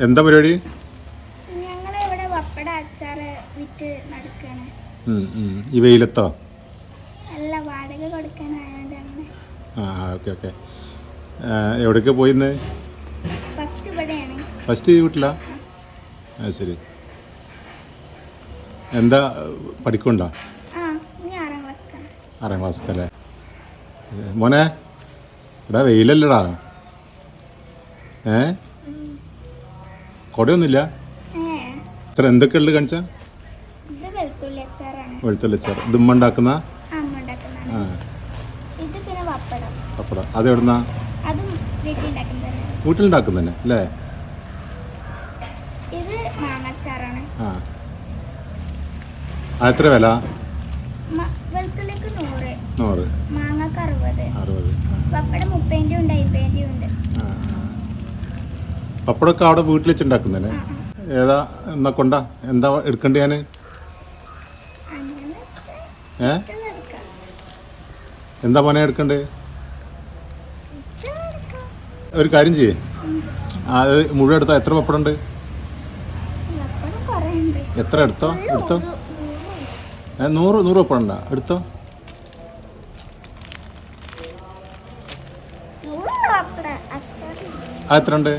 എന്താ പരിപാടി? ഞങ്ങളിവിടെ പപ്പട അച്ചാറ് വിറ്റ് നടക്കാണ്. ഈ വെയിലത്തോ? അല്ല, വാടക കൊടുക്കാനായോണ്ട് അങ്ങനെ. Okay okay. എവിടേക്ക് പോയിന്ന്? ഫസ്റ്റ് ഇവിടെയാണ്. ഫസ്റ്റ് ഈ വീട്ടിലാ? ശരി. എന്താ പഠിക്കണ്ടോ? ഇനി 6ാം ക്ലാസ്സിലാണ്. 6ാം ക്ലാസ്സിലല്ലേ? മോനെ എടാ വെയിലല്ലടാ. കൊടയൊന്നുമില്ല? ഇത്ര എന്തൊക്കെയുള്ളത് കാണിച്ചാ? ഇത് വെളുത്തുള്ളി അച്ചാറാണ്. വെളുത്തുള്ളി അച്ചാർ ഇത് ഉമ്മ ഉണ്ടാക്കുന്ന? ഇത് പിന്നെ പപ്പടം. പപ്പടം അത് എവിടുന്നാ? അതും വീട്ടിലുണ്ടാക്കുന്നതാണ്. വീട്ടിലുണ്ടാക്കുന്നതന്നെ അല്ലേ? ഇത് മാങ്ങാച്ചാറാണ്. എത്ര വില? വെളുത്തുള്ളിക്ക് 100, 100, മാങ്ങക്ക് 60. പപ്പടം 30 ഉണ്ട്, 50 ഉണ്ട്. പപ്പടമൊക്കെ അവിടെ വീട്ടിൽ വെച്ചുണ്ടാക്കുന്നതന്നെ? ഏതാ എന്നാ കൊണ്ട എന്താ എടുക്കണ്ടേ ഞാൻ? എന്താ മോനെ എടുക്കണ്ടേ? ഒരു കാര്യം ചെയ്യേ, അത് മുഴുവൻ എടുത്തോ. എത്ര പപ്പടം ഉണ്ട്? എത്ര എടുത്തോ? 100 പപ്പടം ഉണ്ടാ? എടുത്തോ. എത്ര ഉണ്ട്?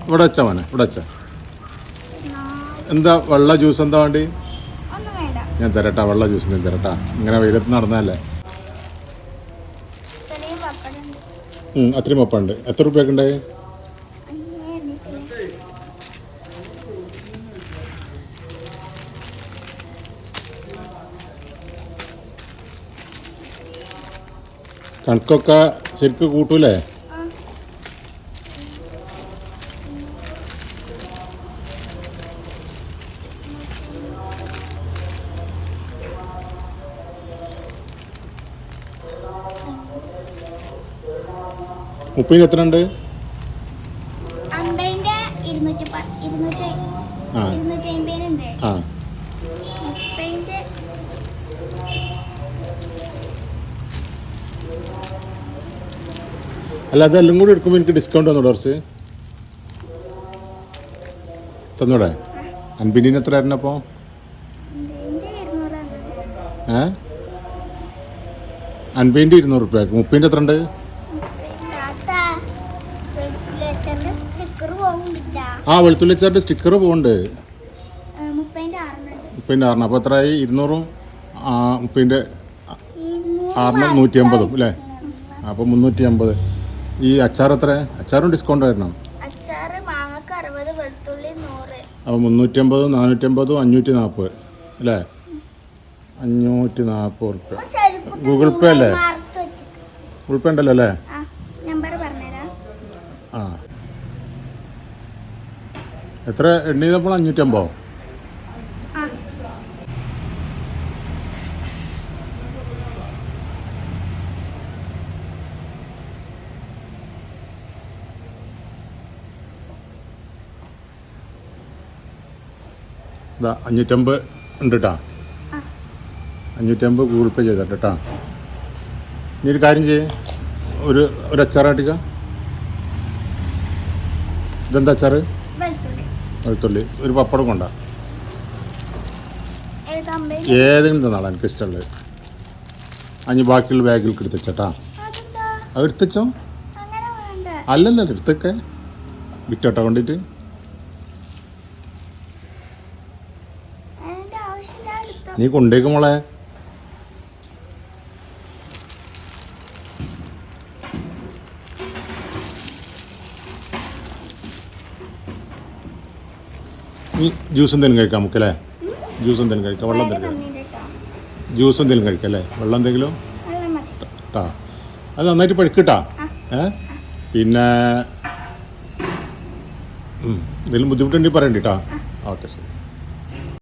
ഇവിടെ വെച്ചാ മോനെ, ഇവിടെ വെച്ചാ. എന്താ വെള്ള ജ്യൂസ് എന്താ വേണ്ടി? ഞാൻ തരട്ടാ, വെള്ള ജ്യൂസ് ഞാൻ തരട്ടാ. ഇങ്ങനെ വെയിലത്ത് നടന്നല്ലേ. അത്രയും പപ്പ ഉണ്ട്. എത്ര റുപ്യക്ക് ഉണ്ട്? കണക്കൊക്കെ ശരിക്കും കൂട്ടൂലേ? മുപ്പതിന് എത്ര ഉണ്ട്? 50ന്റെ 250 ഉണ്ട്. 30ന്റെ അല്ല, അതെല്ലാം കൂടി എടുക്കുമ്പോൾ എനിക്ക് ഡിസ്കൗണ്ട് തന്നൂടെ? കുറച്ച് തന്നൂടെ? 50ന് എത്ര ആയിരുന്നു അപ്പോൾ? 50ന്റെ 200 റുപ്യക്ക്. 30ന്റെ എത്ര ഉണ്ട്? വെളുത്തുള്ളി അച്ചാറിന്റെ സ്റ്റിക്കർ പോകുന്നുണ്ട്. 30ന്റെ 6. അപ്പോൾ എത്രയായി? 200ഉം 30ന്റെ 6 150 അല്ലേ? അപ്പോൾ 350. ഈ അച്ചാർ എത്ര? അച്ചാറും ഡിസ്കൗണ്ട് ആയിരുന്നു. അപ്പോൾ 350, 450, 540 അല്ലേ? 540 റുപ്യ. ഗൂഗിൾ പേ അല്ലേ? ഗൂഗിൾ പേ ഉണ്ടല്ലോ അല്ലേ? എത്ര എണ്ണ ചെയ്തപ്പോൾ? 550. ഇതാ 550 ഉണ്ട് കേട്ടോ. 550 ഗൂഗിൾ പേ ചെയ്തിട്ട് കേട്ടോ. ഇനി ഒരു കാര്യം ചെയ്യേ, ഒരു അച്ചാറാട്ടിക്ക. ഇതെന്താ അച്ചാറ്? വെളുത്തുള്ളി. ഒരു പപ്പടം കൊണ്ടാ. ഏതെങ്കിലും തന്നാളാ എനിക്ക് ഇഷ്ടമുള്ളത്. അഞ്ഞ് ബാക്കിയുള്ള ബാഗിൽ എടുത്തച്ചാ. അത് എടുത്തച്ചോ. അല്ലല്ലോ എടുത്തൊക്കെ വിറ്റോട്ടോ കൊണ്ടിട്ട്. നീ കൊണ്ടേക്ക് മോളെ. നീ ജ്യൂസ് എന്തെങ്കിലും കഴിക്കാം നമുക്കല്ലേ? ജ്യൂസ് എന്തെങ്കിലും കഴിക്കാം. വെള്ളം എന്തെങ്കിലും ജ്യൂസ് എന്തെങ്കിലും കഴിക്കാം അല്ലേ? വെള്ളം എന്തെങ്കിലും കേട്ടാ. അത് നന്നായിട്ട് പഴുക്കിട്ടാ. പിന്നെ എന്തെങ്കിലും ബുദ്ധിമുട്ടുണ്ടെങ്കിൽ പറയണ്ട കേട്ടോ. ഓക്കെ ശരി.